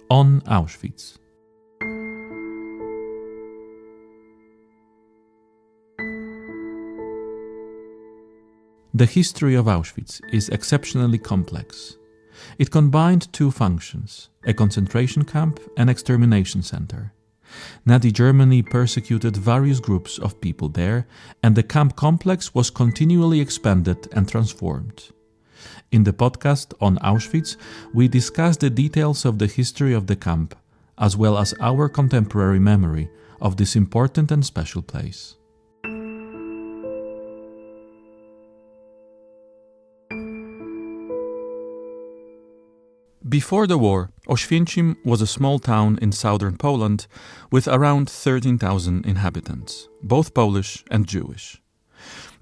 on Auschwitz. The history of Auschwitz is exceptionally complex. It combined two functions, a concentration camp and extermination center. Nazi Germany persecuted various groups of people there, and the camp complex was continually expanded and transformed. In the podcast on Auschwitz, we discuss the details of the history of the camp, as well as our contemporary memory of this important and special place. Before the war, Oświęcim was a small town in southern Poland with around 13,000 inhabitants, both Polish and Jewish.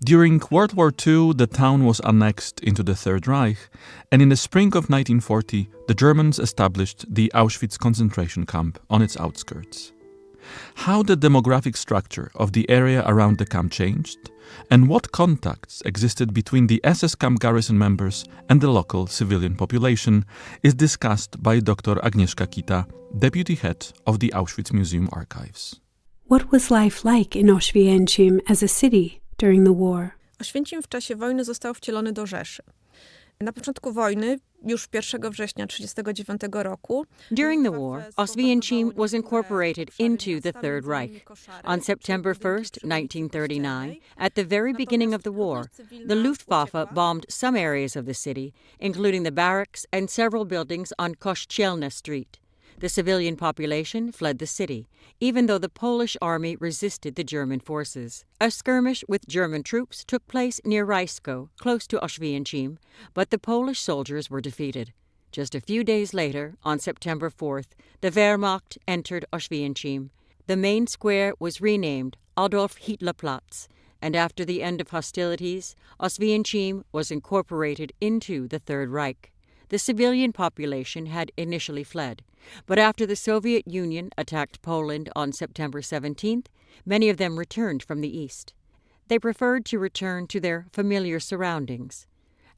During World War II, the town was annexed into the Third Reich, and in the spring of 1940, the Germans established the Auschwitz concentration camp on its outskirts. How the demographic structure of the area around the camp changed, and what contacts existed between the SS camp garrison members and the local civilian population is discussed by Dr. Agnieszka Kita, deputy head of the Auschwitz Museum Archives. What was life like in Oświęcim as a city during the war? Oświęcim w czasie wojny został wcielony do Rzeszy. Na początku wojny, już 1 września 1939 roku, During the war, Oświęcim was incorporated into the Third Reich. On September 1st, 1939, at the very beginning of the war, the Luftwaffe bombed some areas of the city, including the barracks and several buildings on Kościelna Street. The civilian population fled the city, even though the Polish army resisted the German forces. A skirmish with German troops took place near Rajsko, close to Oświęcim, but the Polish soldiers were defeated. Just a few days later, on September 4th, the Wehrmacht entered Oświęcim. The main square was renamed Adolf Hitler Platz, and after the end of hostilities, Oświęcim was incorporated into the Third Reich. The civilian population had initially fled, but after the Soviet Union attacked Poland on September 17th, many of them returned from the east. They preferred to return to their familiar surroundings.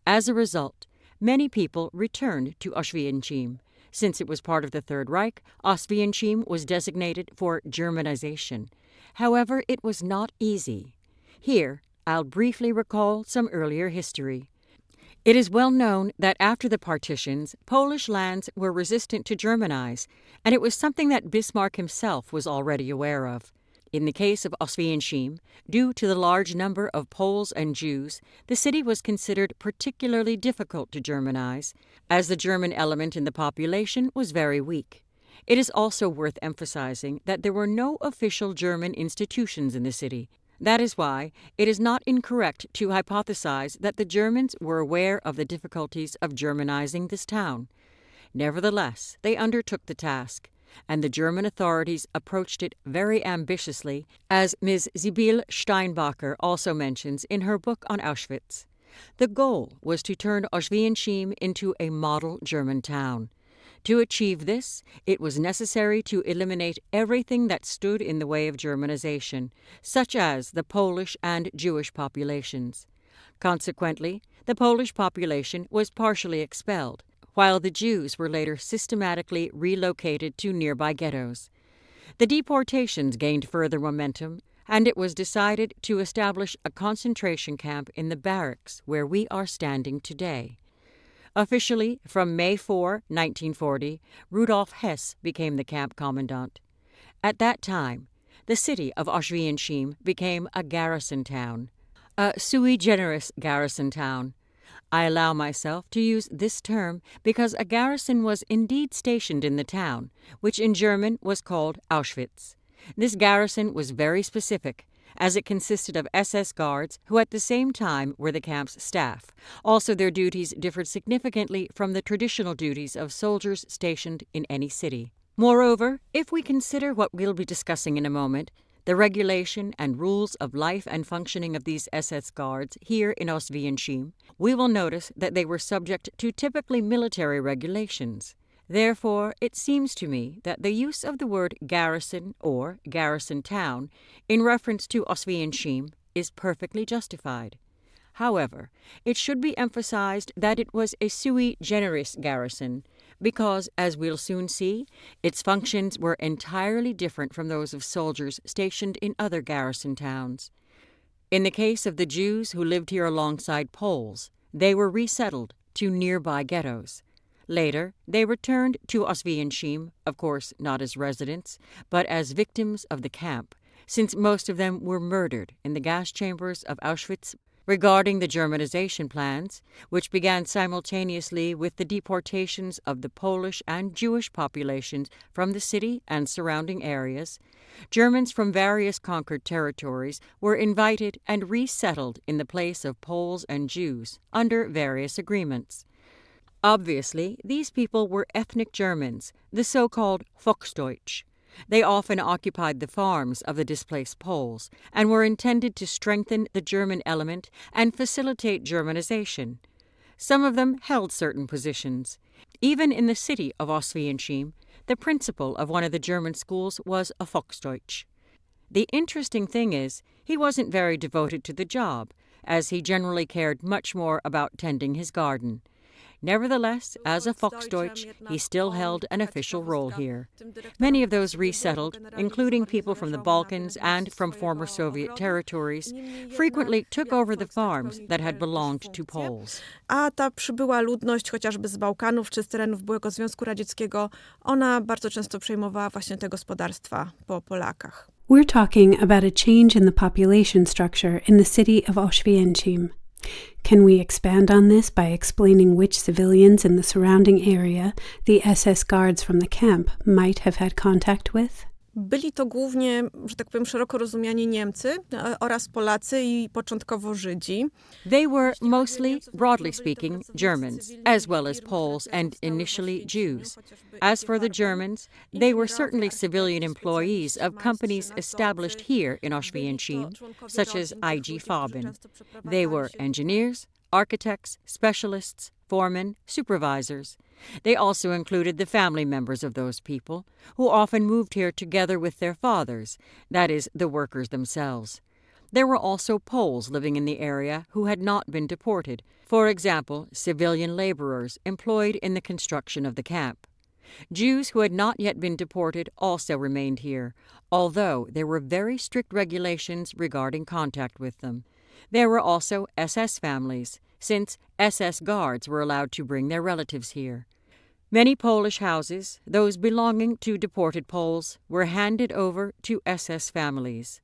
As a result, many people returned to Oświęcim. Since it was part of the Third Reich, Oświęcim was designated for Germanization. However, it was not easy. Here, I'll briefly recall some earlier history. It is well known that after the partitions, Polish lands were resistant to Germanize, and it was something that Bismarck himself was already aware of. In the case of Oświęcim, due to the large number of Poles and Jews, the city was considered particularly difficult to Germanize, as the German element in the population was very weak. It is also worth emphasizing that there were no official German institutions in the city. That is why it is not incorrect to hypothesize that the Germans were aware of the difficulties of Germanizing this town. Nevertheless, they undertook the task, and the German authorities approached it very ambitiously, as Ms. Sibylle Steinbacher also mentions in her book on Auschwitz. The goal was to turn Oświęcim into a model German town. To achieve this, it was necessary to eliminate everything that stood in the way of Germanization, such as the Polish and Jewish populations. Consequently, the Polish population was partially expelled, while the Jews were later systematically relocated to nearby ghettos. The deportations gained further momentum, and it was decided to establish a concentration camp in the barracks where we are standing today. Officially, from May 4, 1940, Rudolf Hess became the camp commandant. At that time, the city of Oświęcim became a garrison town, a sui generis garrison town. I allow myself to use this term because a garrison was indeed stationed in the town, which in German was called Auschwitz. This garrison was very specific, as it consisted of SS guards who at the same time were the camp's staff. Also, their duties differed significantly from the traditional duties of soldiers stationed in any city. Moreover, if we consider what we'll be discussing in a moment, the regulation and rules of life and functioning of these SS guards here in Oświęcim, we will notice that they were subject to typically military regulations. Therefore, it seems to me that the use of the word garrison or garrison town in reference to Oświęcim is perfectly justified. However, it should be emphasized that it was a sui generis garrison, because, as we'll soon see, its functions were entirely different from those of soldiers stationed in other garrison towns. In the case of the Jews who lived here alongside Poles, they were resettled to nearby ghettos. Later, they returned to Oswiecim, of course not as residents, but as victims of the camp, since most of them were murdered in the gas chambers of Auschwitz. Regarding the Germanization plans, which began simultaneously with the deportations of the Polish and Jewish populations from the city and surrounding areas, Germans from various conquered territories were invited and resettled in the place of Poles and Jews under various agreements. Obviously, these people were ethnic Germans, the so-called Volksdeutsch. They often occupied the farms of the displaced Poles and were intended to strengthen the German element and facilitate Germanization. Some of them held certain positions. Even in the city of Oswiecim, the principal of one of the German schools was a Volksdeutsch. The interesting thing is, he wasn't very devoted to the job, as he generally cared much more about tending his garden. Nevertheless, as a Volksdeutsch, he still held an official role here. Many of those resettled, including people from the Balkans and from former Soviet territories, frequently took over the farms that had belonged to Poles. A ta przybyła ludność, chociażby z Bałkanów czy z terenów byłego Związku Radzieckiego, ona bardzo często przejmowała właśnie te gospodarstwa po Polakach. We're talking about a change in the population structure in the city of Oswiecim. Can we expand on this by explaining which civilians in the surrounding area the SS guards from the camp might have had contact with? Byli to głównie, że tak powiem, szeroko rozumiani Niemcy oraz Polacy i początkowo Żydzi. They were mostly, broadly speaking, Germans, as well as Poles and initially Jews. As for the Germans, they were certainly civilian employees of companies established here in Oswiecim, such as IG Farben. They were engineers, architects, specialists, foremen, supervisors. They also included the family members of those people, who often moved here together with their fathers, that is, the workers themselves. There were also Poles living in the area who had not been deported, for example, civilian laborers employed in the construction of the camp. Jews who had not yet been deported also remained here, although there were very strict regulations regarding contact with them. There were also SS families, since SS guards were allowed to bring their relatives here. Many Polish houses, those belonging to deported Poles, were handed over to SS families.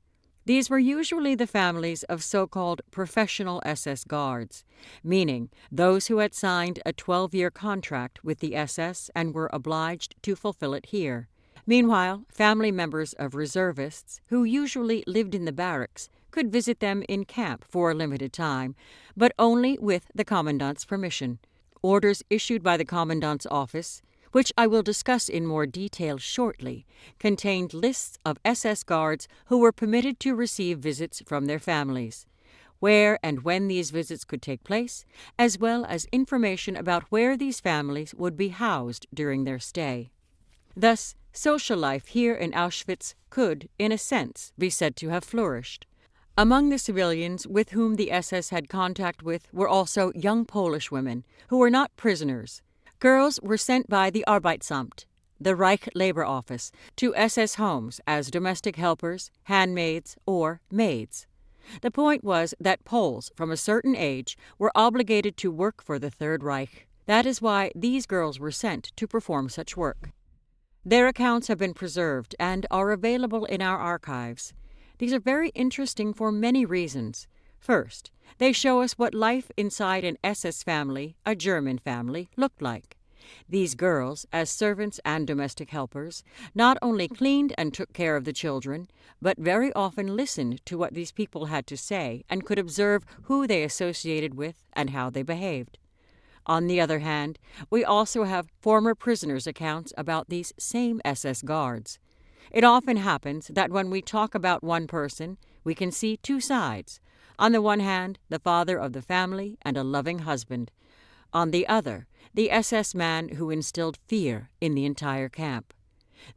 These were usually the families of so-called professional SS guards, meaning those who had signed a 12-year contract with the SS and were obliged to fulfill it here. Meanwhile, family members of reservists, who usually lived in the barracks, could visit them in camp for a limited time, but only with the commandant's permission. Orders issued by the commandant's office, which I will discuss in more detail shortly, contained lists of SS guards who were permitted to receive visits from their families, where and when these visits could take place, as well as information about where these families would be housed during their stay. Thus, social life here in Auschwitz could, in a sense, be said to have flourished. Among the civilians with whom the SS had contact with were also young Polish women, who were not prisoners. Girls were sent by the Arbeitsamt, the Reich Labor Office, to SS homes as domestic helpers, handmaids, or maids. The point was that Poles from a certain age were obligated to work for the Third Reich. That is why these girls were sent to perform such work. Their accounts have been preserved and are available in our archives. These are very interesting for many reasons. First, they show us what life inside an SS family, a German family, looked like. These girls, as servants and domestic helpers, not only cleaned and took care of the children, but very often listened to what these people had to say and could observe who they associated with and how they behaved. On the other hand, we also have former prisoners' accounts about these same SS guards. It often happens that when we talk about one person, we can see two sides. On the one hand, the father of the family and a loving husband. On the other, the SS man who instilled fear in the entire camp.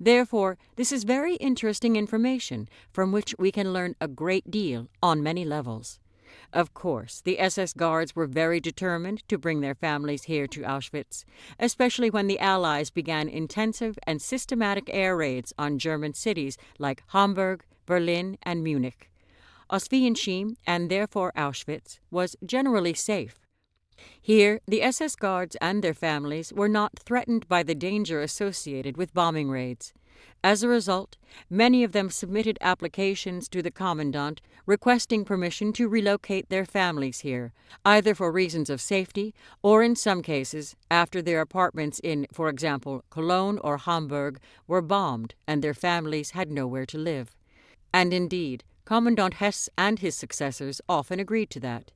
Therefore, this is very interesting information from which we can learn a great deal on many levels. Of course, the SS Guards were very determined to bring their families here to Auschwitz, especially when the Allies began intensive and systematic air raids on German cities like Hamburg, Berlin, and Munich. Oswiecim, and therefore Auschwitz, was generally safe. Here, the SS Guards and their families were not threatened by the danger associated with bombing raids. As a result, many of them submitted applications to the commandant requesting permission to relocate their families here, either for reasons of safety or, in some cases, after their apartments in, for example, Cologne or Hamburg were bombed and their families had nowhere to live. And indeed, Commandant Hess and his successors often agreed to that.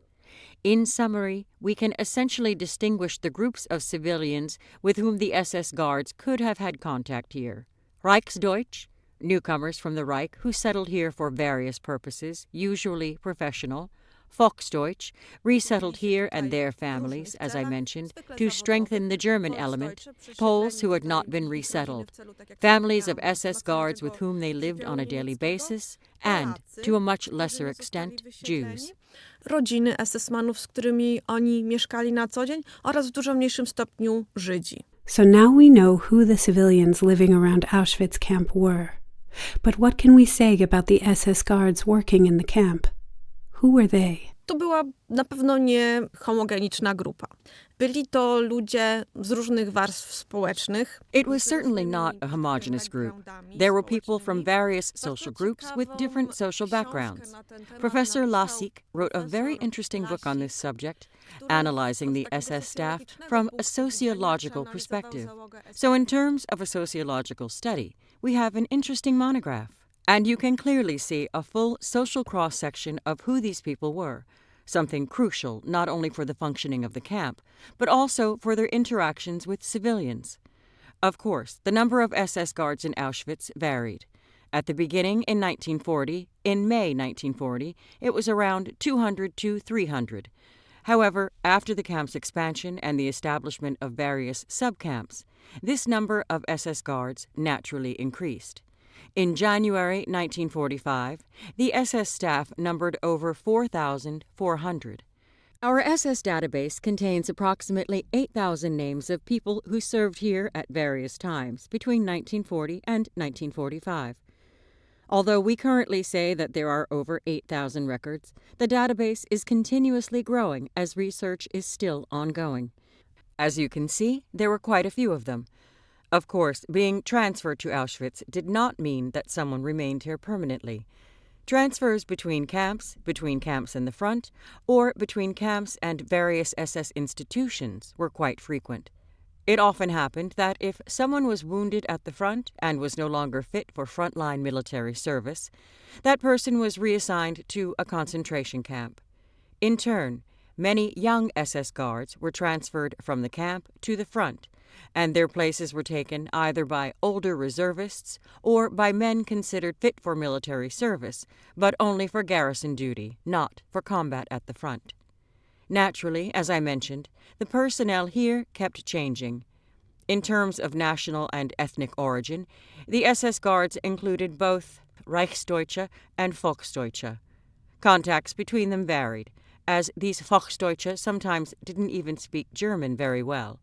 In summary, we can essentially distinguish the groups of civilians with whom the SS Guards could have had contact here. Reichsdeutsch, newcomers from the Reich who settled here for various purposes, usually professional. Volksdeutsch, resettled here and their families, as I mentioned, to strengthen the German element. Poles who had not been resettled. Families of SS Guards with whom they lived on a daily basis. And, to a much lesser extent, Jews. Rodziny SS-manów, z którymi oni mieszkali na co dzień, oraz w dużo mniejszym stopniu Żydzi. So now we know who the civilians living around Auschwitz camp were. But what can we say about the SS guards working in the camp? Who were they? To była na pewno nie homogeniczna grupa. Byli to ludzie z różnych warstw społecznych. It was certainly not a homogeneous group. There were people from various social groups with different social backgrounds. Professor Lasik wrote a very interesting book on this subject, analyzing the SS staff from a sociological perspective. So in terms of a sociological study, we have an interesting monograph. And you can clearly see a full social cross-section of who these people were, something crucial not only for the functioning of the camp, but also for their interactions with civilians. Of course, the number of SS guards in Auschwitz varied. At the beginning in 1940, in May 1940, it was around 200 to 300. However, after the camp's expansion and the establishment of various subcamps, this number of SS guards naturally increased. In January 1945, the SS staff numbered over 4,400. Our SS database contains approximately 8,000 names of people who served here at various times between 1940 and 1945. Although we currently say that there are over 8,000 records, the database is continuously growing as research is still ongoing. As you can see, there were quite a few of them. Of course, being transferred to Auschwitz did not mean that someone remained here permanently. Transfers between camps in the front, or between camps and various SS institutions were quite frequent. It often happened that if someone was wounded at the front and was no longer fit for frontline military service, that person was reassigned to a concentration camp. In turn, many young SS guards were transferred from the camp to the front, and their places were taken either by older reservists or by men considered fit for military service, but only for garrison duty, not for combat at the front. Naturally, as I mentioned, the personnel here kept changing. In terms of national and ethnic origin, the SS guards included both Reichsdeutsche and Volksdeutsche. Contacts between them varied, as these Volksdeutsche sometimes didn't even speak German very well.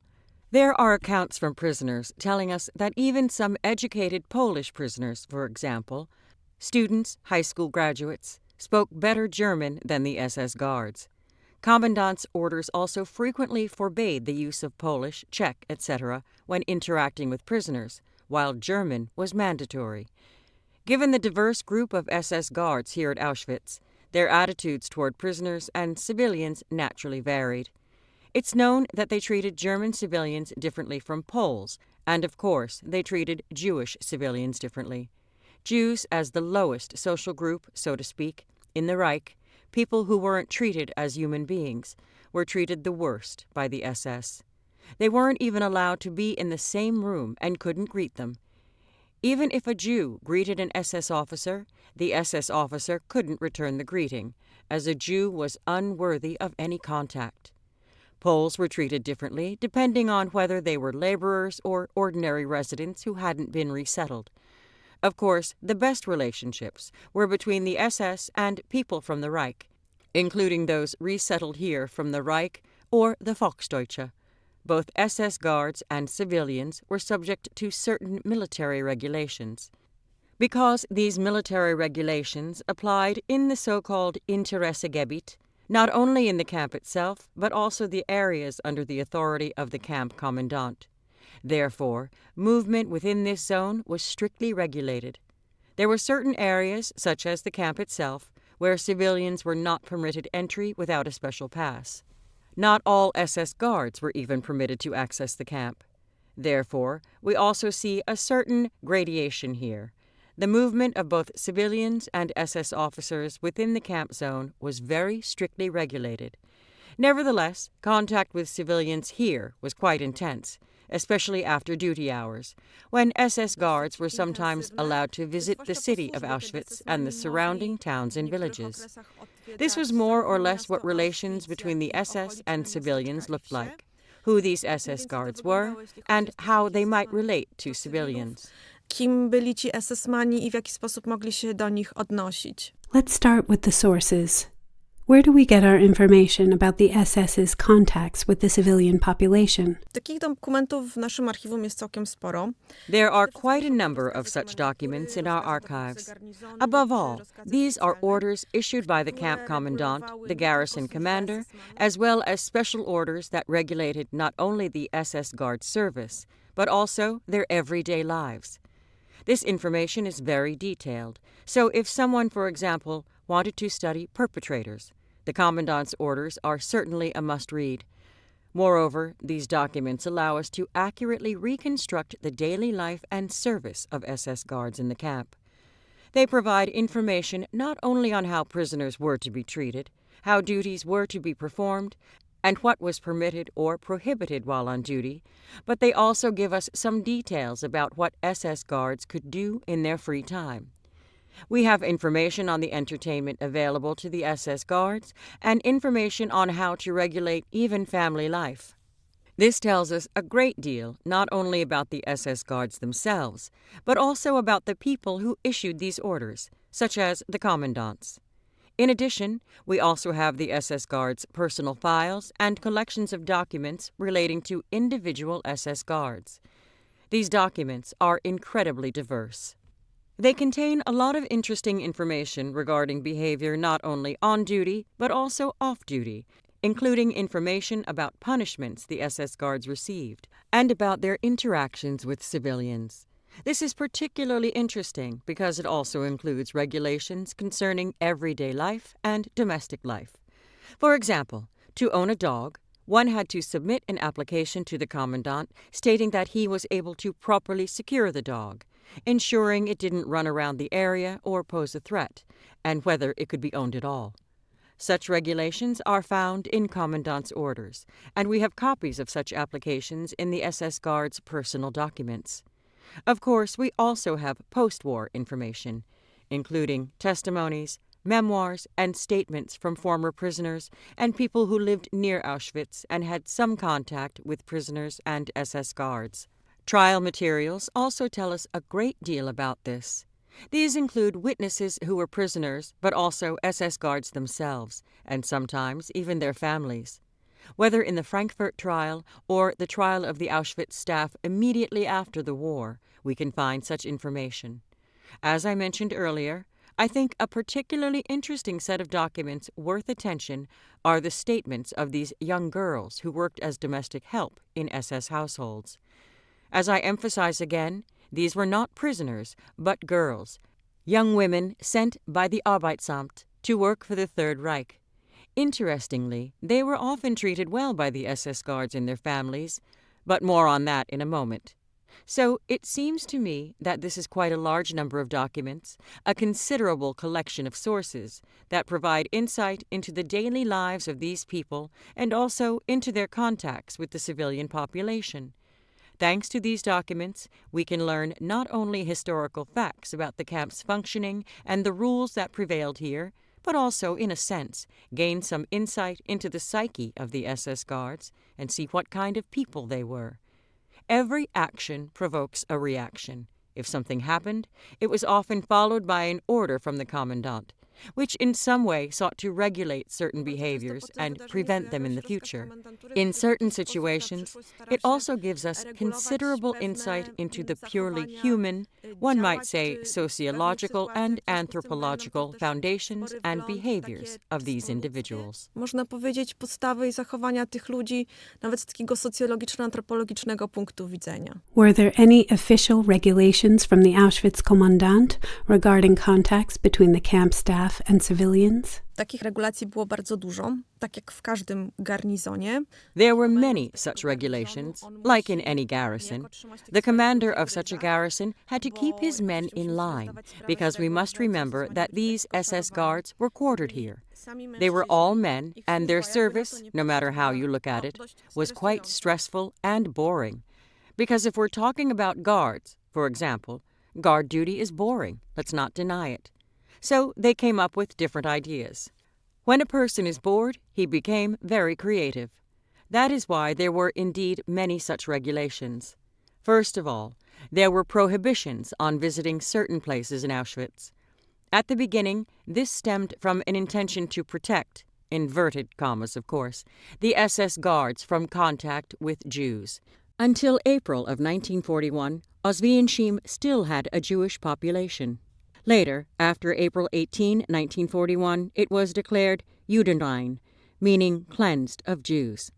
There are accounts from prisoners telling us that even some educated Polish prisoners, for example, students, high school graduates, spoke better German than the SS guards. Commandant's orders also frequently forbade the use of Polish, Czech, etc. when interacting with prisoners, while German was mandatory. Given the diverse group of SS guards here at Auschwitz, their attitudes toward prisoners and civilians naturally varied. It's known that they treated German civilians differently from Poles, and of course they treated Jewish civilians differently. Jews as the lowest social group, so to speak, in the Reich, people who weren't treated as human beings, were treated the worst by the SS. They weren't even allowed to be in the same room and couldn't greet them. Even if a Jew greeted an SS officer, the SS officer couldn't return the greeting, as a Jew was unworthy of any contact. Poles were treated differently depending on whether they were laborers or ordinary residents who hadn't been resettled. Of course, the best relationships were between the SS and people from the Reich. including those resettled here from the Reich or the Volksdeutsche. Both SS guards and civilians were subject to certain military regulations. Because these military regulations applied in the so-called Interessegebiet, not only in the camp itself, but also the areas under the authority of the camp commandant. Therefore, movement within this zone was strictly regulated. There were certain areas, such as the camp itself, where civilians were not permitted entry without a special pass. Not all SS guards were even permitted to access the camp. Therefore, we also see a certain gradation here. The movement of both civilians and SS officers within the camp zone was very strictly regulated. Nevertheless, contact with civilians here was quite intense, especially after duty hours, when SS guards were sometimes allowed to visit the city of Auschwitz and the surrounding towns and villages. This was more or less what relations between the SS and civilians looked like, who these SS guards were, and how they might relate to civilians. Kim byli ci SS-mani i w jaki sposób mogli się do nich odnosić. Let's start with the sources. Where do we get our information about the SS's contacts with the civilian population? Takich dokumentów w naszym archiwum jest całkiem sporo. There are quite a number of such documents in our archives. Above all, these are orders issued by the camp commandant, the garrison commander, as well as special orders that regulated not only the SS Guard service, but also their everyday lives. This information is very detailed, so if someone, for example, wanted to study perpetrators, the commandant's orders are certainly a must-read. Moreover, these documents allow us to accurately reconstruct the daily life and service of SS guards in the camp. They provide information not only on how prisoners were to be treated, how duties were to be performed, and what was permitted or prohibited while on duty, but they also give us some details about what SS guards could do in their free time. We have information on the entertainment available to the SS guards and information on how to regulate even family life. This tells us a great deal not only about the SS guards themselves, but also about the people who issued these orders, such as the commandants. In addition, we also have the SS guards' personal files and collections of documents relating to individual SS guards. These documents are incredibly diverse. They contain a lot of interesting information regarding behavior not only on duty, but also off duty, including information about punishments the SS guards received, and about their interactions with civilians. This is particularly interesting because it also includes regulations concerning everyday life and domestic life. For example, to own a dog, one had to submit an application to the commandant stating that he was able to properly secure the dog, ensuring it didn't run around the area or pose a threat, and whether it could be owned at all. Such regulations are found in commandant's orders, and we have copies of such applications in the SS Guard's personal documents. Of course, we also have post-war information, including testimonies, memoirs, and statements from former prisoners and people who lived near Auschwitz and had some contact with prisoners and SS guards. Trial materials also tell us a great deal about this. These include witnesses who were prisoners, but also SS guards themselves, and sometimes even their families. Whether in the Frankfurt trial or the trial of the Auschwitz staff immediately after the war, we can find such information. As I mentioned earlier, I think a particularly interesting set of documents worth attention are the statements of these young girls who worked as domestic help in SS households. As I emphasize again, these were not prisoners, but girls, young women sent by the Arbeitsamt to work for the Third Reich. Interestingly, they were often treated well by the SS guards and their families, but more on that in a moment. So it seems to me that this is quite a large number of documents, a considerable collection of sources that provide insight into the daily lives of these people and also into their contacts with the civilian population. Thanks to these documents, we can learn not only historical facts about the camp's functioning and the rules that prevailed here, but also, in a sense, gain some insight into the psyche of the SS guards and see what kind of people they were. Every action provokes a reaction. If something happened, it was often followed by an order from the commandant, which in some way sought to regulate certain behaviors and prevent them in the future. In certain situations, it also gives us considerable insight into the purely human, one might say sociological and anthropological foundations and behaviors of these individuals. Można powiedzieć postawy i zachowania tych ludzi nawet z takiego socjologiczno-antropologicznego punktu widzenia. Were there any official regulations from the Auschwitz commandant regarding contacts between the camp staff and civilians? Takich regulacji było bardzo dużo, tak jak w każdym garnizonie. There were many such regulations, like in any garrison. The commander of such a garrison had to keep his men in line, because we must remember that these SS guards were quartered here. They were all men, and their service, no matter how you look at it, was quite stressful and boring. Because if we're talking about guards, for example, guard duty is boring, let's not deny it. So they came up with different ideas. When a person is bored, he became very creative. That is why there were indeed many such regulations. First of all, there were prohibitions on visiting certain places in Auschwitz. At the beginning, this stemmed from an intention to protect, inverted commas of course, the SS guards from contact with Jews. Until April of 1941, Oswiecim still had a Jewish population. Later, after April 18, 1941, it was declared Judenrein, meaning cleansed of Jews.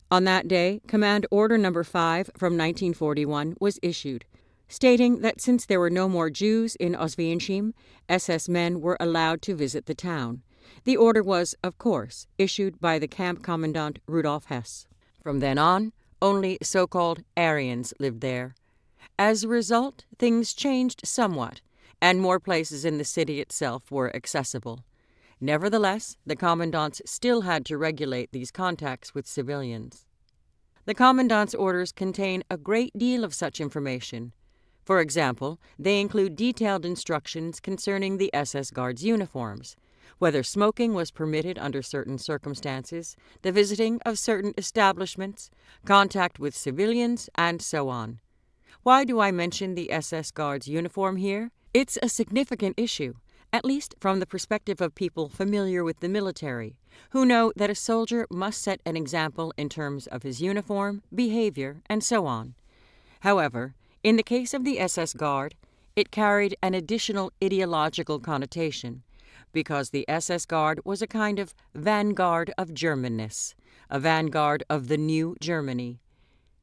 On that day, Command Order No. 5 from 1941 was issued, stating that since there were no more Jews in Oswiecim, SS men were allowed to visit the town. The order was, of course, issued by the camp commandant Rudolf Hess. From then on, only so-called Aryans lived there. As a result, things changed somewhat, and more places in the city itself were accessible. Nevertheless, the commandants still had to regulate these contacts with civilians. The commandant's orders contain a great deal of such information. For example, they include detailed instructions concerning the SS guards' uniforms, whether smoking was permitted under certain circumstances, the visiting of certain establishments, contact with civilians, and so on. Why do I mention the SS guards' uniform here? It's a significant issue, at least from the perspective of people familiar with the military, who know that a soldier must set an example in terms of his uniform, behavior, and so on. However, in the case of the SS Guard, it carried an additional ideological connotation, because the SS Guard was a kind of vanguard of Germanness, a vanguard of the new Germany.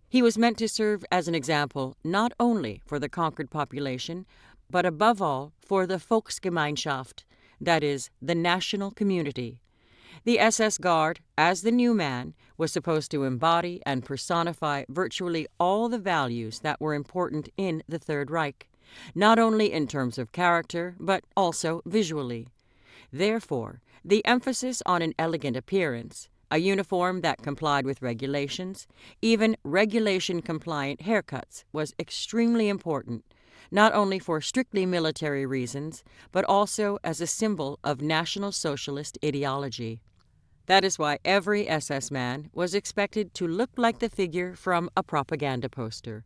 He was meant to serve as an example not only for the conquered population, but above all for the Volksgemeinschaft, that is, the national community. The SS Guard, as the new man, was supposed to embody and personify virtually all the values that were important in the Third Reich, not only in terms of character, but also visually. Therefore, the emphasis on an elegant appearance, a uniform that complied with regulations, even regulation-compliant haircuts, was extremely important, not only for strictly military reasons, but also as a symbol of National Socialist ideology. That is why every SS man was expected to look like the figure from a propaganda poster.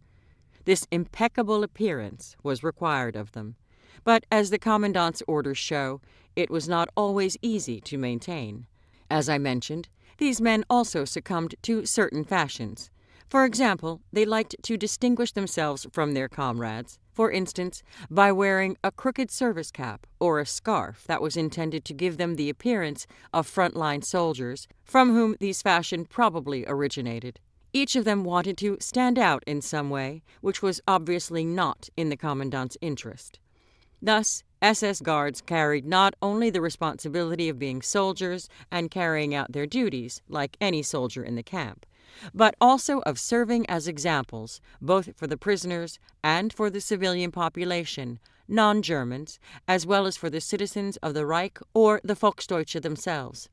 This impeccable appearance was required of them. But as the commandant's orders show, it was not always easy to maintain. As I mentioned, these men also succumbed to certain fashions. For example, they liked to distinguish themselves from their comrades, for instance, by wearing a crooked service cap or a scarf that was intended to give them the appearance of frontline soldiers, from whom these fashions probably originated. Each of them wanted to stand out in some way, which was obviously not in the commandant's interest. Thus, SS guards carried not only the responsibility of being soldiers and carrying out their duties, like any soldier in the camp, but also of serving as examples, both for the prisoners and for the civilian population, non-Germans, as well as for the citizens of the Reich or the Volksdeutsche themselves.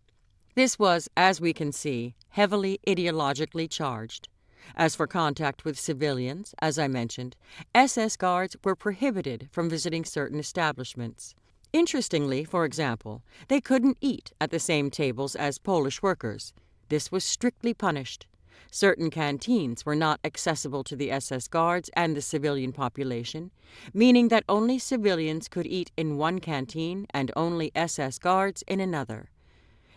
This was, as we can see, heavily ideologically charged. As for contact with civilians, as I mentioned, SS guards were prohibited from visiting certain establishments. Interestingly, for example, they couldn't eat at the same tables as Polish workers. This was strictly punished. Certain canteens were not accessible to the SS guards and the civilian population, meaning that only civilians could eat in one canteen and only SS guards in another.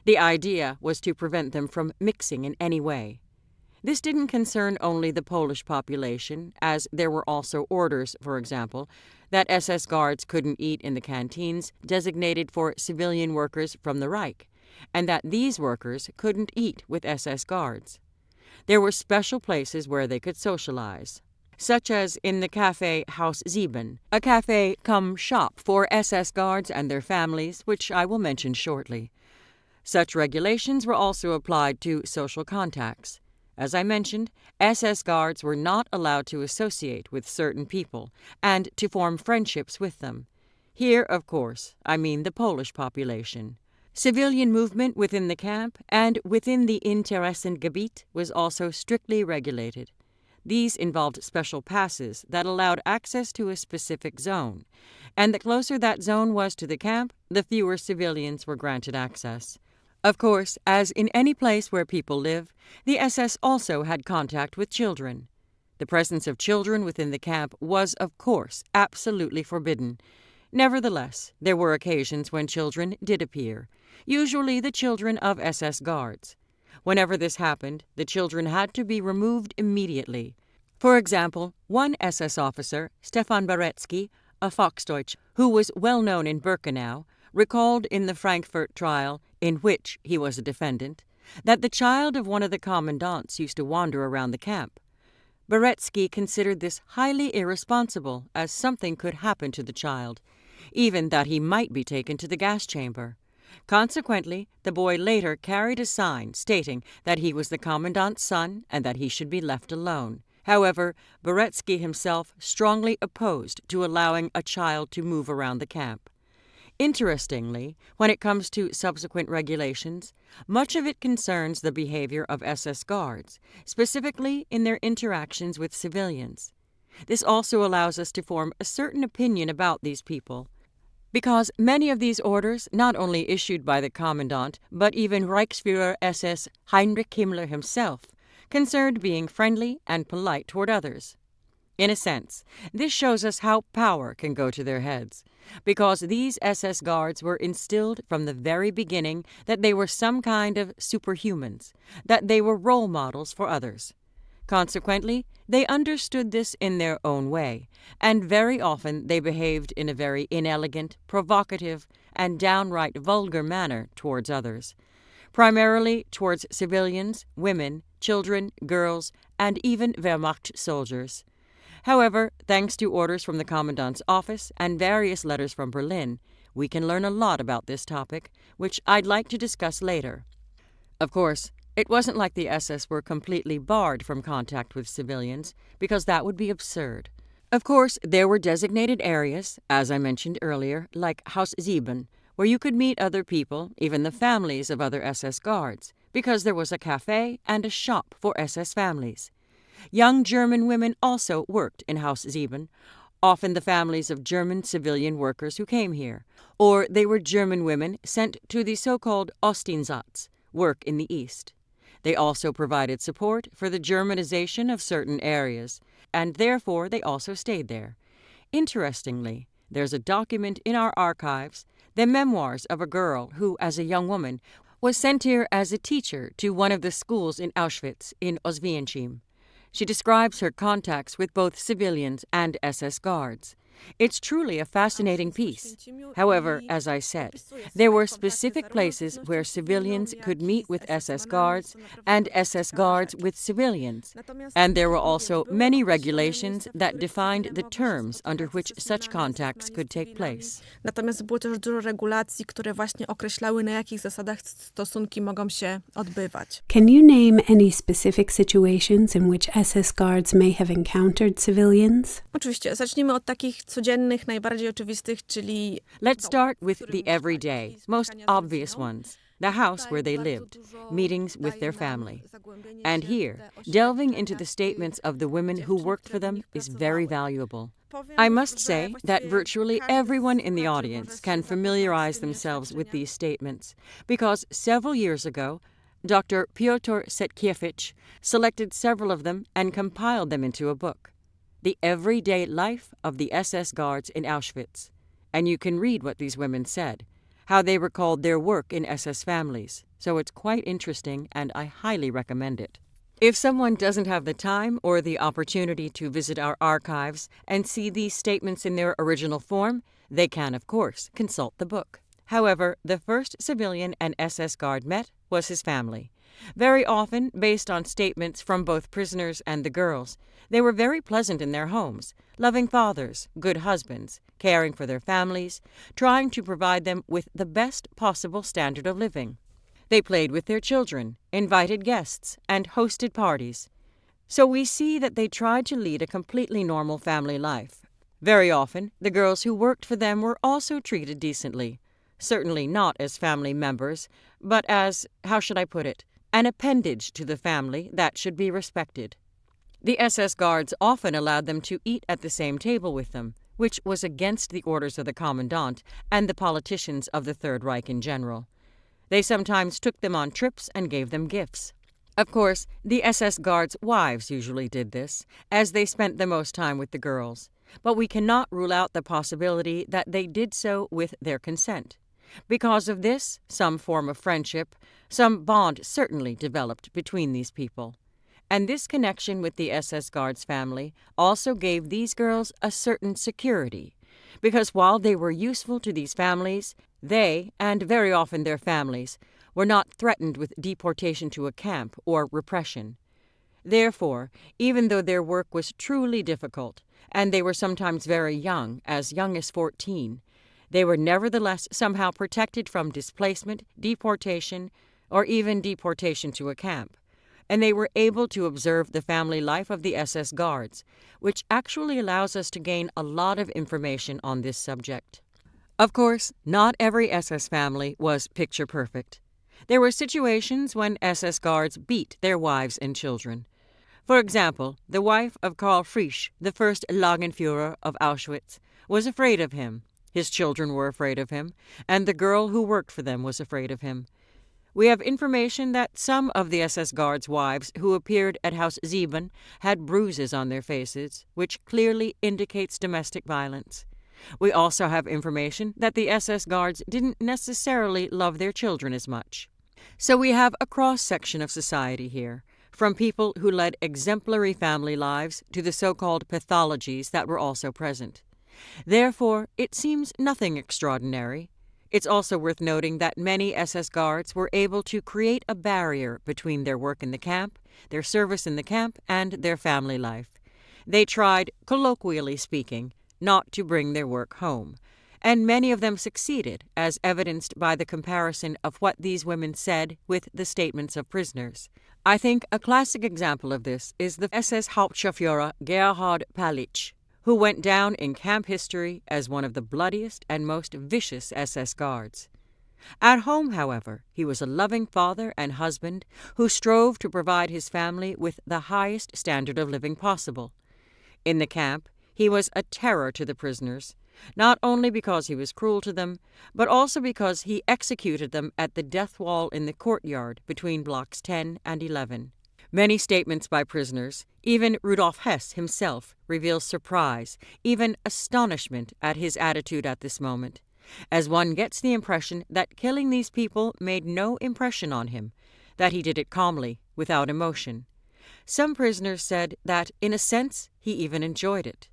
The idea was to prevent them from mixing in any way. This didn't concern only the Polish population, as there were also orders, for example, that SS guards couldn't eat in the canteens designated for civilian workers from the Reich, and that these workers couldn't eat with SS guards. There were special places where they could socialize, such as in the cafe Haus 7, a cafe cum shop for SS guards and their families, which I will mention shortly. Such regulations were also applied to social contacts. As I mentioned, SS guards were not allowed to associate with certain people and to form friendships with them. Here, of course, I mean the Polish population. Civilian movement within the camp and within the Interessengebiet was also strictly regulated. These involved special passes that allowed access to a specific zone, and the closer that zone was to the camp, the fewer civilians were granted access. Of course, as in any place where people live, the SS also had contact with children. The presence of children within the camp was, of course, absolutely forbidden. Nevertheless, there were occasions when children did appear, usually the children of SS guards. Whenever this happened, the children had to be removed immediately. For example, one SS officer, Stefan Barecki, a Volksdeutsch, who was well known in Birkenau, recalled in the Frankfurt trial, in which he was a defendant, that the child of one of the commandants used to wander around the camp. Barecki considered this highly irresponsible, as something could happen to the child, even that he might be taken to the gas chamber. Consequently, the boy later carried a sign stating that he was the commandant's son and that he should be left alone. However, Barecki himself strongly opposed to allowing a child to move around the camp. Interestingly, when it comes to subsequent regulations, much of it concerns the behavior of SS guards, specifically in their interactions with civilians. This also allows us to form a certain opinion about these people, because many of these orders, not only issued by the commandant, but even Reichsführer SS Heinrich Himmler himself, concerned being friendly and polite toward others. In a sense, this shows us how power can go to their heads, because these SS guards were instilled from the very beginning that they were some kind of superhumans, that they were role models for others. Consequently, they understood this in their own way, and very often they behaved in a very inelegant, provocative, and downright vulgar manner towards others, primarily towards civilians, women, children, girls, and even Wehrmacht soldiers. However, thanks to orders from the Commandant's office and various letters from Berlin, we can learn a lot about this topic, which I'd like to discuss later. Of course, it wasn't like the SS were completely barred from contact with civilians, because that would be absurd. Of course, there were designated areas, as I mentioned earlier, like Haus 7, where you could meet other people, even the families of other SS guards, because there was a cafe and a shop for SS families. Young German women also worked in Haus 7, often the families of German civilian workers who came here, or they were German women sent to the so-called Osteinsatz, work in the East. They also provided support for the Germanization of certain areas, and therefore they also stayed there. Interestingly, there's a document in our archives, the memoirs of a girl who, as a young woman, was sent here as a teacher to one of the schools in Auschwitz in Oswiecim. She describes her contacts with both civilians and SS guards. It's truly a fascinating piece. However, as I said, there were specific places where civilians could meet with SS guards and SS guards with civilians, and there were also many regulations that defined the terms under which such contacts could take place. Natomiast było też dużo regulacji, które właśnie określały, na jakich zasadach stosunki mogą się odbywać. Can you name any specific situations in which SS guards may have encountered civilians? Oczywiście, zacznijmy od takich codziennych, najbardziej oczywistych, czyli... Let's start with the everyday, most obvious ones. The house where they lived, meetings with their family. And here, delving into the statements of the women who worked for them is very valuable. I must say that virtually everyone in the audience can familiarize themselves with these statements, because several years ago, Dr. Piotr Setkiewicz selected several of them and compiled them into a book, The Everyday Life of the SS Guards in Auschwitz. And you can read what these women said, how they recalled their work in SS families. So it's quite interesting, and I highly recommend it. If someone doesn't have the time or the opportunity to visit our archives and see these statements in their original form, they can, of course, consult the book. However, the first civilian an SS guard met was his family. Very often, based on statements from both prisoners and the girls, they were very pleasant in their homes, loving fathers, good husbands, caring for their families, trying to provide them with the best possible standard of living. They played with their children, invited guests, and hosted parties. So we see that they tried to lead a completely normal family life. Very often, the girls who worked for them were also treated decently. Certainly not as family members, but as, how should I put it, an appendage to the family that should be respected. The SS guards often allowed them to eat at the same table with them, which was against the orders of the commandant and the politicians of the Third Reich in general. They sometimes took them on trips and gave them gifts. Of course, the SS guards' wives usually did this, as they spent the most time with the girls, but we cannot rule out the possibility that they did so with their consent. Because of this, some form of friendship, some bond certainly developed between these people. And this connection with the SS guards family also gave these girls a certain security, because while they were useful to these families, they, and very often their families, were not threatened with deportation to a camp or repression. Therefore, even though their work was truly difficult, and they were sometimes very young as 14, they were nevertheless somehow protected from displacement, deportation, or even deportation to a camp, and they were able to observe the family life of the SS guards, which actually allows us to gain a lot of information on this subject. Of course, not every SS family was picture perfect. There were situations when SS guards beat their wives and children. For example, the wife of Karl Frisch, the first Lagerführer of Auschwitz, was afraid of him. His children were afraid of him, and the girl who worked for them was afraid of him. We have information that some of the SS guards' wives who appeared at Haus Sieben had bruises on their faces, which clearly indicates domestic violence. We also have information that the SS guards didn't necessarily love their children as much. So we have a cross-section of society here, from people who led exemplary family lives to the so-called pathologies that were also present. Therefore, it seems nothing extraordinary. It's also worth noting that many SS guards were able to create a barrier between their work in the camp, their service in the camp, and their family life. They tried, colloquially speaking, not to bring their work home, and many of them succeeded, as evidenced by the comparison of what these women said with the statements of prisoners. I think a classic example of this is the SS Hauptscharführer Gerhard Palitsch, who went down in camp history as one of the bloodiest and most vicious SS guards. At home, however, he was a loving father and husband who strove to provide his family with the highest standard of living possible. In the camp, he was a terror to the prisoners, not only because he was cruel to them, but also because he executed them at the death wall in the courtyard between blocks 10 and 11. Many statements by prisoners, even Rudolf Hess himself, reveal surprise, even astonishment at his attitude at this moment, as one gets the impression that killing these people made no impression on him, that he did it calmly, without emotion. Some prisoners said that, in a sense, he even enjoyed it.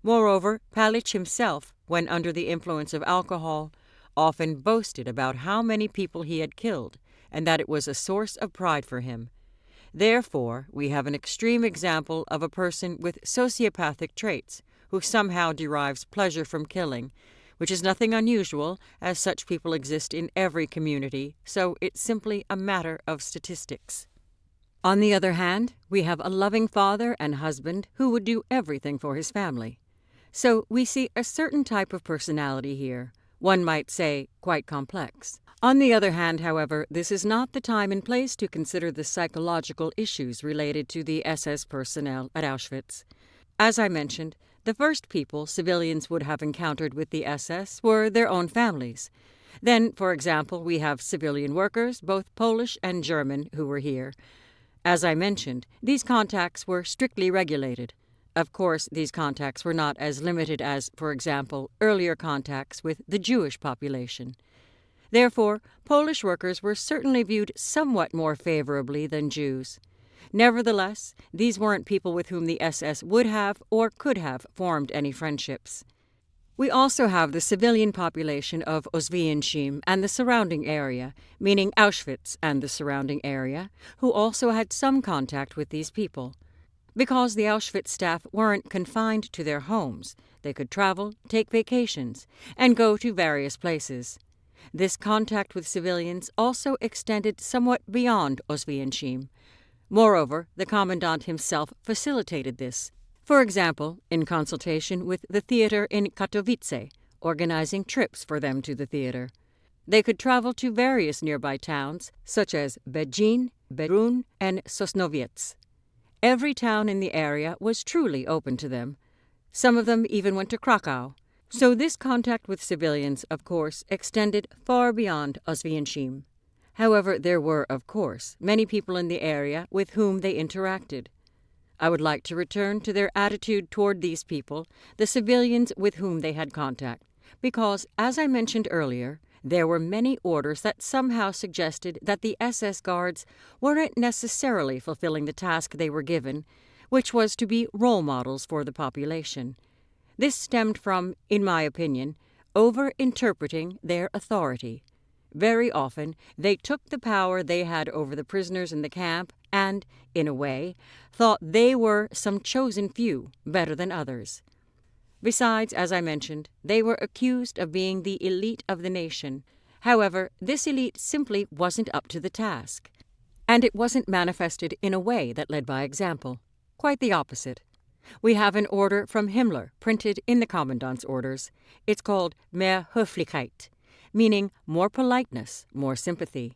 Moreover, Palitsch himself, when under the influence of alcohol, often boasted about how many people he had killed, and that it was a source of pride for him. Therefore, we have an extreme example of a person with sociopathic traits who somehow derives pleasure from killing, which is nothing unusual, as such people exist in every community, so it's simply a matter of statistics. On the other hand, we have a loving father and husband who would do everything for his family. So we see a certain type of personality here, one might say quite complex. On the other hand, however, this is not the time and place to consider the psychological issues related to the SS personnel at Auschwitz. As I mentioned, the first people civilians would have encountered with the SS were their own families. Then, for example, we have civilian workers, both Polish and German, who were here. As I mentioned, these contacts were strictly regulated. Of course, these contacts were not as limited as, for example, earlier contacts with the Jewish population. Therefore, Polish workers were certainly viewed somewhat more favorably than Jews. Nevertheless, these weren't people with whom the SS would have or could have formed any friendships. We also have the civilian population of Oswiecim and the surrounding area, meaning Auschwitz and the surrounding area, who also had some contact with these people. Because the Auschwitz staff weren't confined to their homes, they could travel, take vacations, and go to various places. This contact with civilians also extended somewhat beyond Oswiecim. Moreover, the commandant himself facilitated this. For example, in consultation with the theater in Katowice, organizing trips for them to the theater. They could travel to various nearby towns, such as Bedzin, Berun, and Sosnowiec. Every town in the area was truly open to them. Some of them even went to Krakow. So this contact with civilians, of course, extended far beyond Oswiecim. However, there were, of course, many people in the area with whom they interacted. I would like to return to their attitude toward these people, the civilians with whom they had contact, because, as I mentioned earlier, there were many orders that somehow suggested that the SS guards weren't necessarily fulfilling the task they were given, which was to be role models for the population. This stemmed from, in my opinion, over-interpreting their authority. Very often, they took the power they had over the prisoners in the camp and, in a way, thought they were some chosen few better than others. Besides, as I mentioned, they were accused of being the elite of the nation. However, this elite simply wasn't up to the task. And it wasn't manifested in a way that led by example. Quite the opposite. We have an order from Himmler printed in the Commandant's orders. It's called Mehr Höflichkeit, meaning more politeness, more sympathy.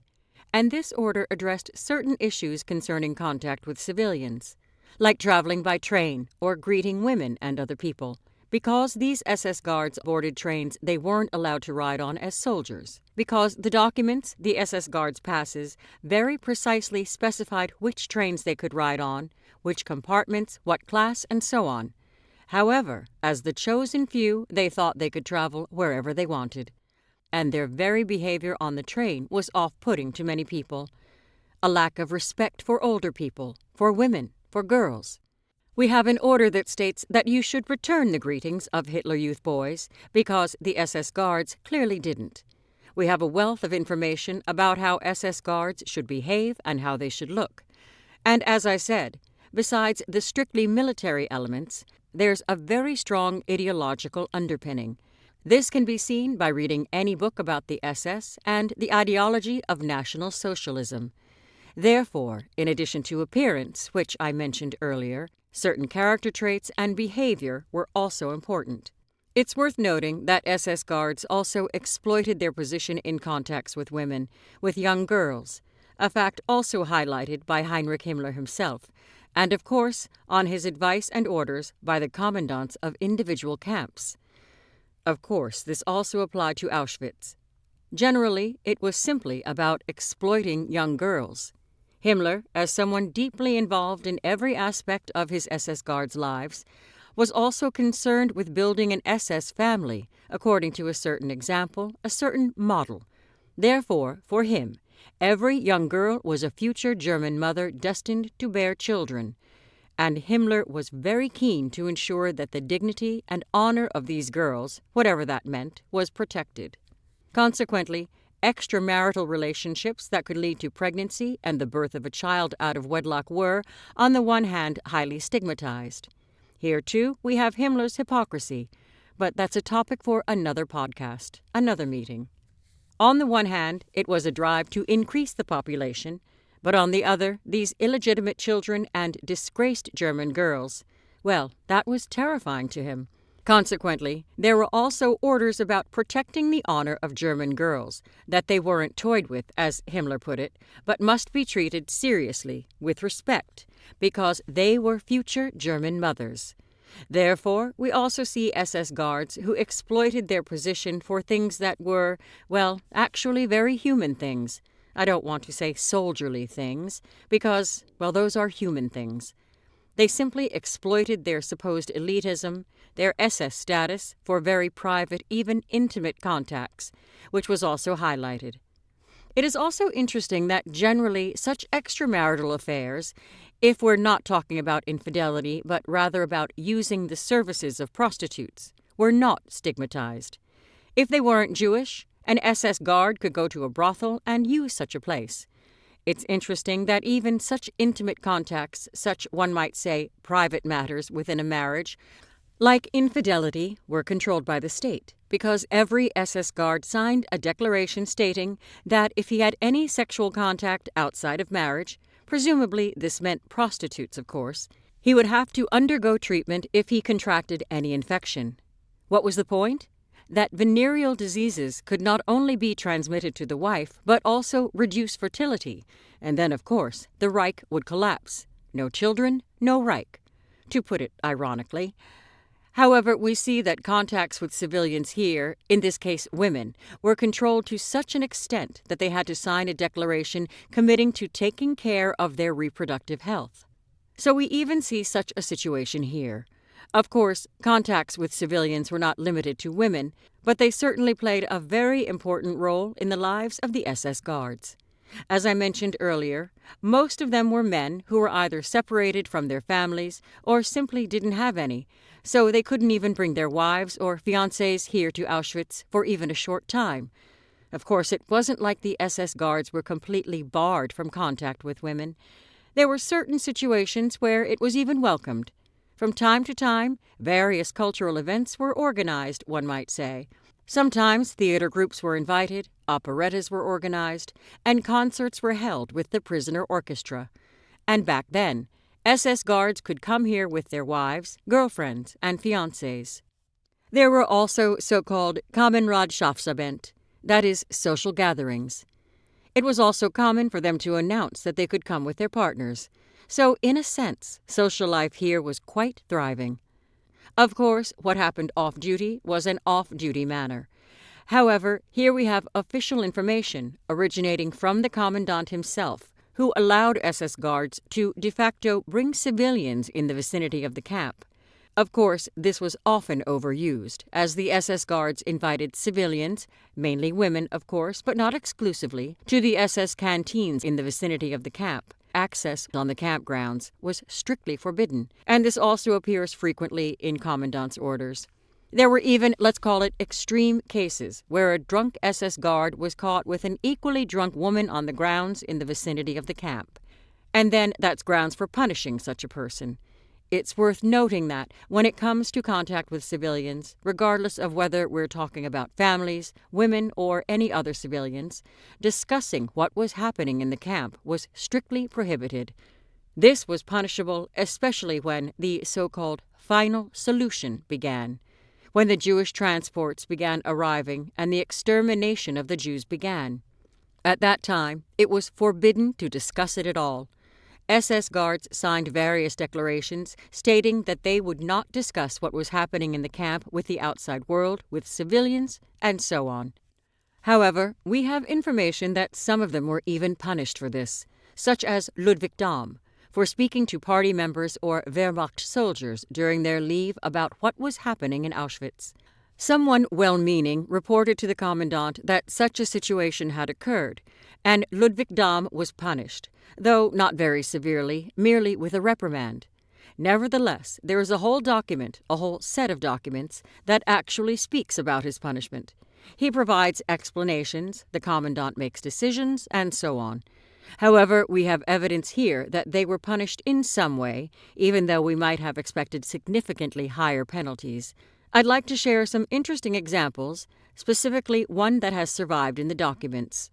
And this order addressed certain issues concerning contact with civilians, like traveling by train or greeting women and other people, because these SS guards boarded trains they weren't allowed to ride on as soldiers, because the documents, the SS guards' passes, very precisely specified which trains they could ride on, which compartments, what class, and so on. However, as the chosen few, they thought they could travel wherever they wanted. And their very behavior on the train was off-putting to many people. A lack of respect for older people, for women, for girls. We have an order that states that you should return the greetings of Hitler Youth boys because the SS guards clearly didn't. We have a wealth of information about how SS guards should behave and how they should look. And as I said, besides the strictly military elements, there's a very strong ideological underpinning. This can be seen by reading any book about the SS and the ideology of National Socialism. Therefore, in addition to appearance, which I mentioned earlier, certain character traits and behavior were also important. It's worth noting that SS guards also exploited their position in contacts with women, with young girls, a fact also highlighted by Heinrich Himmler himself, and of course, on his advice and orders by the commandants of individual camps. Of course, this also applied to Auschwitz. Generally, it was simply about exploiting young girls. Himmler, as someone deeply involved in every aspect of his SS guards' lives, was also concerned with building an SS family according to a certain example, a certain model. Therefore, for him, every young girl was a future German mother destined to bear children, and Himmler was very keen to ensure that the dignity and honor of these girls, whatever that meant, was protected. Consequently, extramarital relationships that could lead to pregnancy and the birth of a child out of wedlock were, on the one hand, highly stigmatized. Here, too, we have Himmler's hypocrisy, but that's a topic for another podcast, another meeting. On the one hand, it was a drive to increase the population, but on the other, these illegitimate children and disgraced German girls, well, that was terrifying to him. Consequently, there were also orders about protecting the honor of German girls, that they weren't toyed with, as Himmler put it, but must be treated seriously, with respect, because they were future German mothers. Therefore, we also see SS guards who exploited their position for things that were, well, actually very human things. I don't want to say soldierly things, because, well, those are human things. They simply exploited their supposed elitism, their SS status, for very private, even intimate contacts, which was also highlighted. It is also interesting that generally such extramarital affairs, if we're not talking about infidelity but rather about using the services of prostitutes, were not stigmatized. If they weren't Jewish, an SS guard could go to a brothel and use such a place. It's interesting that even such intimate contacts, such, one might say, private matters within a marriage, like infidelity, were controlled by the state, because every SS guard signed a declaration stating that if he had any sexual contact outside of marriage, presumably this meant prostitutes, of course, he would have to undergo treatment if he contracted any infection. What was the point? That venereal diseases could not only be transmitted to the wife, but also reduce fertility, and then, of course, the Reich would collapse. No children, no Reich, to put it ironically. However, we see that contacts with civilians here, in this case women, were controlled to such an extent that they had to sign a declaration committing to taking care of their reproductive health. So we even see such a situation here. Of course, contacts with civilians were not limited to women, but they certainly played a very important role in the lives of the SS guards. As I mentioned earlier, most of them were men who were either separated from their families or simply didn't have any, so they couldn't even bring their wives or fiancés here to Auschwitz for even a short time. Of course, it wasn't like the SS guards were completely barred from contact with women. There were certain situations where it was even welcomed. From time to time, various cultural events were organized, one might say. Sometimes theater groups were invited, operettas were organized, and concerts were held with the prisoner orchestra. And back then, SS guards could come here with their wives, girlfriends, and fiancés. There were also so-called Kameradschaftsamt, that is, social gatherings. It was also common for them to announce that they could come with their partners. So, in a sense, social life here was quite thriving. Of course, what happened off-duty was an off-duty matter. However, here we have official information originating from the commandant himself, who allowed SS guards to de facto bring civilians in the vicinity of the camp. Of course, this was often overused, as the SS guards invited civilians, mainly women, of course, but not exclusively, to the SS canteens in the vicinity of the camp. Access on the campgrounds was strictly forbidden, and this also appears frequently in commandant's orders. There were even, let's call it, extreme cases where a drunk SS guard was caught with an equally drunk woman on the grounds in the vicinity of the camp. And then that's grounds for punishing such a person. It's worth noting that when it comes to contact with civilians, regardless of whether we're talking about families, women, or any other civilians, discussing what was happening in the camp was strictly prohibited. This was punishable, especially when the so-called final solution began, when the Jewish transports began arriving and the extermination of the Jews began. At that time, it was forbidden to discuss it at all. SS guards signed various declarations stating that they would not discuss what was happening in the camp with the outside world, with civilians, and so on. However, we have information that some of them were even punished for this, such as Ludwig Dahm, for speaking to party members or Wehrmacht soldiers during their leave about what was happening in Auschwitz. Someone well-meaning reported to the commandant that such a situation had occurred, and Ludwig Dahm was punished, though not very severely, merely with a reprimand. Nevertheless, there is a whole document, a whole set of documents, that actually speaks about his punishment. He provides explanations, the commandant makes decisions, and so on. However, we have evidence here that they were punished in some way, even though we might have expected significantly higher penalties. I'd like to share some interesting examples, specifically one that has survived in the documents.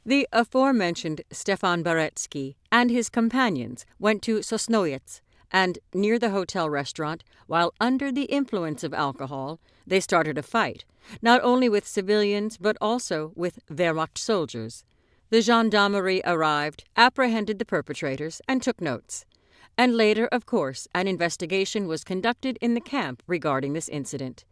The aforementioned Stefan Baretsky and his companions went to Sosnowiec, and near the hotel restaurant, while under the influence of alcohol, they started a fight, not only with civilians but also with Wehrmacht soldiers. The gendarmerie arrived, apprehended the perpetrators, and took notes. And later, of course, an investigation was conducted in the camp regarding this incident.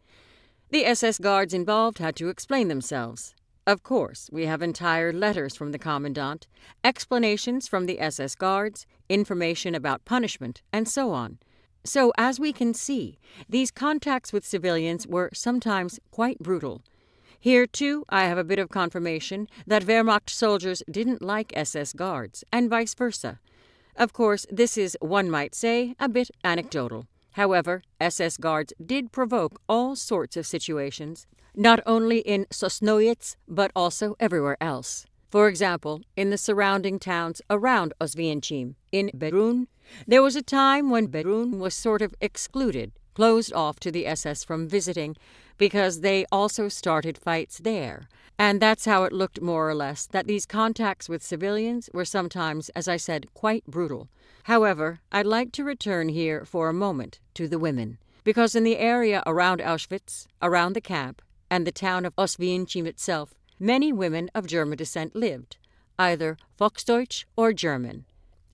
The SS guards involved had to explain themselves. Of course, we have entire letters from the commandant, explanations from the SS guards, information about punishment, and so on. So, as we can see, these contacts with civilians were sometimes quite brutal. Here, too, I have a bit of confirmation that Wehrmacht soldiers didn't like SS guards, and vice versa. Of course, this is, one might say, a bit anecdotal. However, SS guards did provoke all sorts of situations, not only in Sosnowiec, but also everywhere else. For example, in the surrounding towns around Oswiecim, in Berun, there was a time when Berun was sort of excluded, closed off to the SS from visiting, because they also started fights there. And that's how it looked more or less, that these contacts with civilians were sometimes, as I said, quite brutal. However, I'd like to return here for a moment to the women, because in the area around Auschwitz, around the camp, and the town of Oswiecim itself, many women of German descent lived, either Volksdeutsch or German.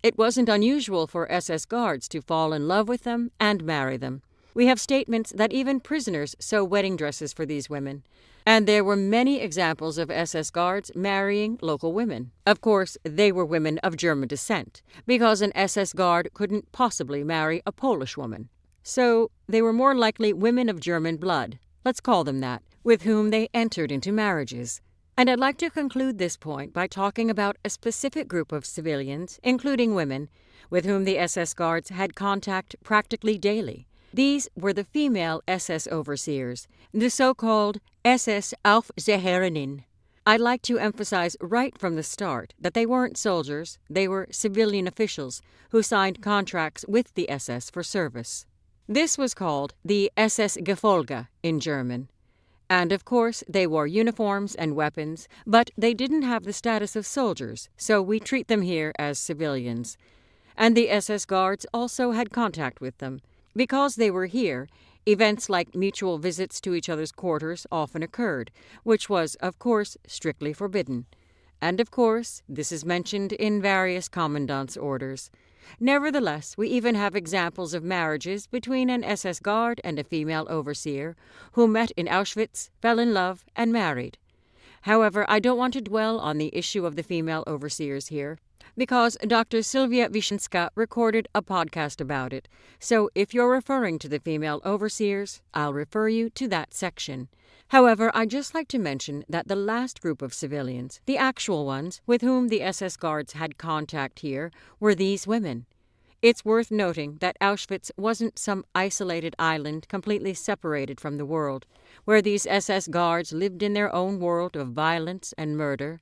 It wasn't unusual for SS guards to fall in love with them and marry them. We have statements that even prisoners sew wedding dresses for these women. And there were many examples of SS guards marrying local women. Of course, they were women of German descent, because an SS guard couldn't possibly marry a Polish woman. So they were more likely women of German blood, let's call them that, with whom they entered into marriages. And I'd like to conclude this point by talking about a specific group of civilians, including women, with whom the SS guards had contact practically daily. These were the female SS overseers, the so-called SS Aufseherinnen. I'd like to emphasize right from the start that they weren't soldiers, they were civilian officials who signed contracts with the SS for service. This was called the SS Gefolge in German. And of course, they wore uniforms and weapons, but they didn't have the status of soldiers, so we treat them here as civilians. And the SS guards also had contact with them. Because they were here, events like mutual visits to each other's quarters often occurred, which was, of course, strictly forbidden. And of course, this is mentioned in various commandant's orders. Nevertheless, we even have examples of marriages between an SS guard and a female overseer who met in Auschwitz, fell in love, and married. However, I don't want to dwell on the issue of the female overseers here, because Dr. Sylwia Wiśniewska recorded a podcast about it, so if you're referring to the female overseers, I'll refer you to that section. However, I'd just like to mention that the last group of civilians, the actual ones with whom the SS guards had contact here, were these women. It's worth noting that Auschwitz wasn't some isolated island completely separated from the world, where these SS guards lived in their own world of violence and murder.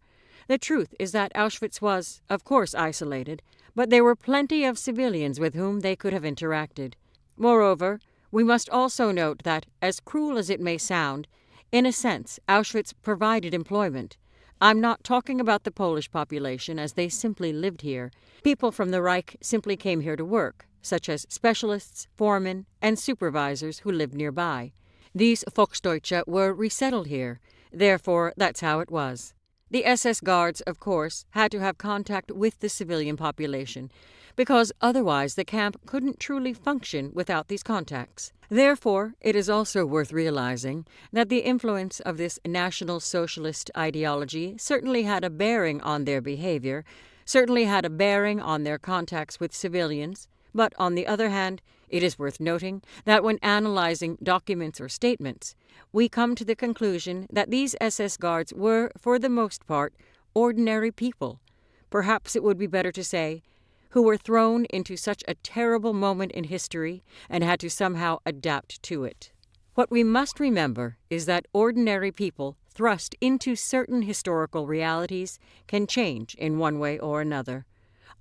The truth is that Auschwitz was, of course, isolated, but there were plenty of civilians with whom they could have interacted. Moreover, we must also note that, as cruel as it may sound, in a sense, Auschwitz provided employment. I'm not talking about the Polish population, as they simply lived here. People from the Reich simply came here to work, such as specialists, foremen, and supervisors who lived nearby. These Volksdeutsche were resettled here. Therefore, that's how it was. The SS guards, of course, had to have contact with the civilian population, because otherwise the camp couldn't truly function without these contacts. Therefore, it is also worth realizing that the influence of this National Socialist ideology certainly had a bearing on their behavior, certainly had a bearing on their contacts with civilians, but on the other hand, it is worth noting that when analyzing documents or statements, we come to the conclusion that these SS guards were, for the most part, ordinary people. Perhaps it would be better to say, who were thrown into such a terrible moment in history and had to somehow adapt to it. What we must remember is that ordinary people thrust into certain historical realities can change in one way or another.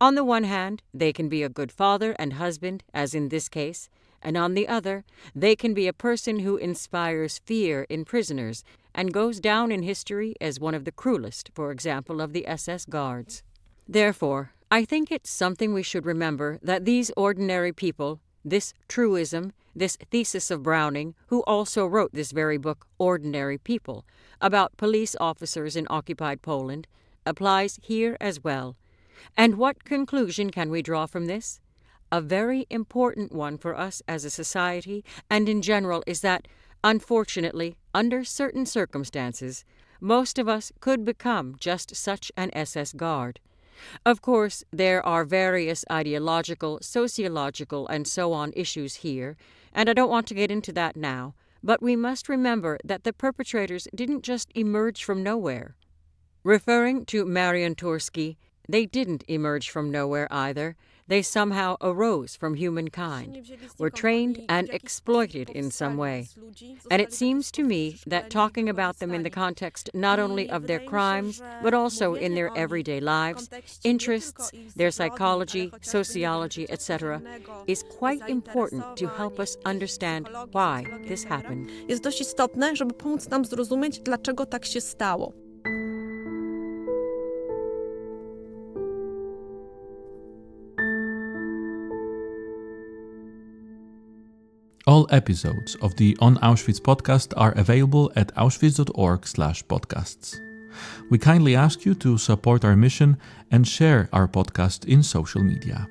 On the one hand, they can be a good father and husband, as in this case, and on the other, they can be a person who inspires fear in prisoners and goes down in history as one of the cruelest, for example, of the SS guards. Therefore, I think it's something we should remember that these ordinary people, this truism, this thesis of Browning, who also wrote this very book, Ordinary People, about police officers in occupied Poland, applies here as well. And what conclusion can we draw from this? a very important one for us as a society and in general, is that, unfortunately, under certain circumstances, most of us could become just such an SS guard. Of course, there are various ideological, sociological, and so on issues here, and I don't want to get into that now, but we must remember that the perpetrators didn't just emerge from nowhere. Referring to Marian Turski, they didn't emerge from nowhere either. They somehow arose from humankind, were trained and exploited in some way. And it seems to me that talking about them in the context not only of their crimes, but also in their everyday lives, interests, their psychology, sociology, etc., is quite important to help us understand why this happened. Jest dość istotne, żeby pomóc nam zrozumieć, dlaczego tak się stało. All episodes of the On Auschwitz podcast are available at auschwitz.org/podcasts. We kindly ask you to support our mission and share our podcast in social media.